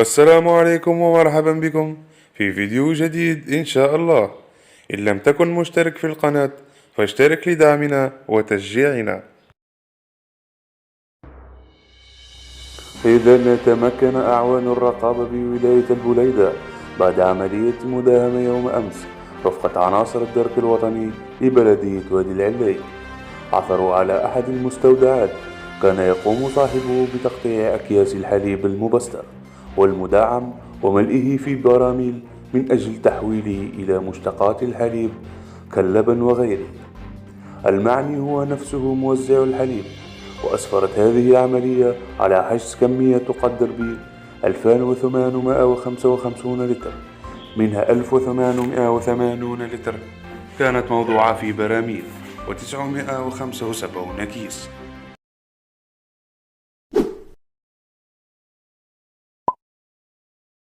السلام عليكم ومرحبا بكم في فيديو جديد إن شاء الله. إن لم تكن مشترك في القناة فاشترك لدعمنا وتشجيعنا. إذا تمكن أعوان الرقابة بولاية البليدة بعد عملية مداهمة يوم أمس رفقة عناصر الدرك الوطني لبلدية وادي العلي، عثروا على أحد المستودعات كان يقوم صاحبه بتقطيع أكياس الحليب المبستر والمدعم وملئه في براميل من أجل تحويله إلى مشتقات الحليب كاللبن وغيره. المعني هو نفسه موزع الحليب، وأسفرت هذه العملية على حجز كمية تقدر ب 2855 لتر، منها 1880 لتر كانت موضوعة في براميل و975 كيس